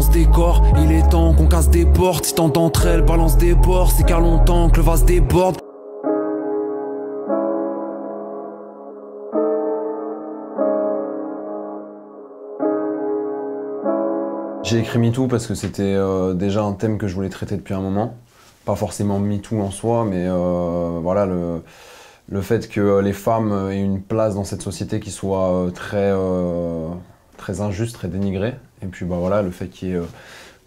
ce décor. Il est temps qu'on casse des portes. Si tant d'entre elles balance des bords, c'est car longtemps que le vase déborde. J'ai écrit MeToo parce que c'était déjà un thème que je voulais traiter depuis un moment. Pas forcément MeToo en soi, mais voilà, le fait que les femmes aient une place dans cette société qui soit très injuste, très dénigrée. Et puis bah, voilà, le fait qu'il y ait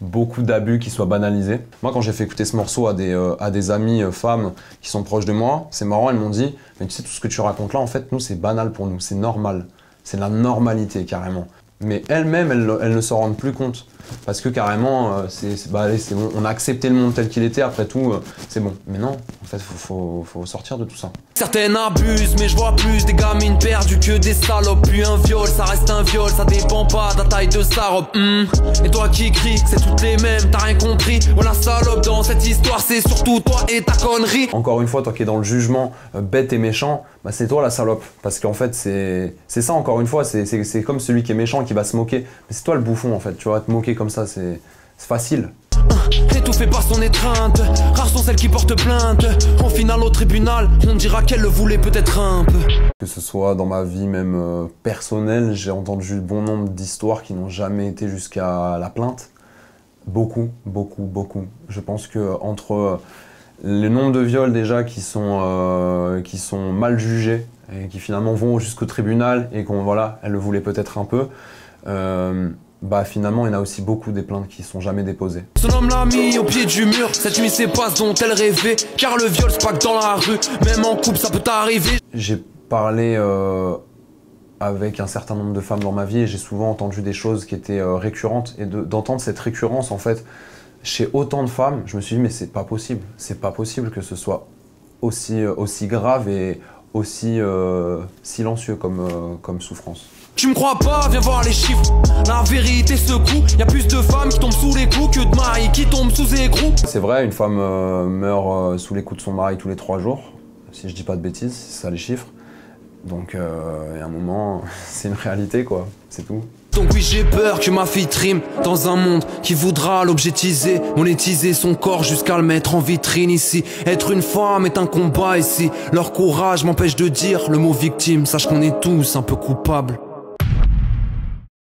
beaucoup d'abus qui soient banalisés. Moi, quand j'ai fait écouter ce morceau à des amies femmes qui sont proches de moi, c'est marrant, elles m'ont dit « Mais tu sais, tout ce que tu racontes là, en fait, nous, c'est banal pour nous, c'est normal. C'est la normalité, carrément. » Mais elles-mêmes, elles ne s'en rendent plus compte. Parce que carrément, bah, allez, c'est bon, on a accepté le monde tel qu'il était, après tout, c'est bon. Mais non, en fait, faut sortir de tout ça. Certaines abusent, mais je vois plus des gamines perdues que des salopes. Puis un viol, ça reste un viol, ça dépend pas de la taille de sa robe. Et toi qui cries, c'est toutes les mêmes, t'as rien compris. Oh la salope dans cette histoire, c'est surtout toi et ta connerie. Encore une fois, toi qui es dans le jugement bête et méchant, bah c'est toi la salope. Parce qu'en fait, c'est ça, encore une fois, c'est comme celui qui est méchant qui va se moquer. Mais c'est toi le bouffon, en fait, tu vas te moquer comme ça, c'est facile. Étouffée par son étreinte, rares sont celles qui portent plainte. En finale au tribunal, on dira qu'elle le voulait peut-être un peu. Que ce soit dans ma vie même personnelle, j'ai entendu bon nombre d'histoires qui n'ont jamais été jusqu'à la plainte. Beaucoup, beaucoup, beaucoup. Je pense que entre le nombre de viols déjà qui sont mal jugés et qui finalement vont jusqu'au tribunal et qu'on voilà, elle le voulait peut-être un peu. Bah finalement, il y en a aussi beaucoup des plaintes qui sont jamais déposées. Son homme l'a mis au pied du mur, cette nuit c'est pas ce dont elle rêvait. Car le viol c'est pas que dans la rue, même en couple ça peut t'arriver. J'ai parlé avec un certain nombre de femmes dans ma vie et j'ai souvent entendu des choses qui étaient récurrentes. Et d'entendre cette récurrence en fait, chez autant de femmes, je me suis dit mais c'est pas possible que ce soit aussi grave et aussi silencieux comme souffrance. Tu me crois pas, viens voir les chiffres. La vérité secoue, y a plus de femmes qui tombent sous les coups que de maris qui tombent sous écrou. C'est vrai, une femme meurt sous les coups de son mari tous les 3 jours, si je dis pas de bêtises, c'est ça les chiffres. Donc il y a un moment, c'est une réalité quoi, c'est tout. Donc oui j'ai peur que ma fille trime dans un monde qui voudra l'objectiver, monétiser son corps jusqu'à le mettre en vitrine ici. Être une femme est un combat ici, leur courage m'empêche de dire le mot victime, sache qu'on est tous un peu coupables.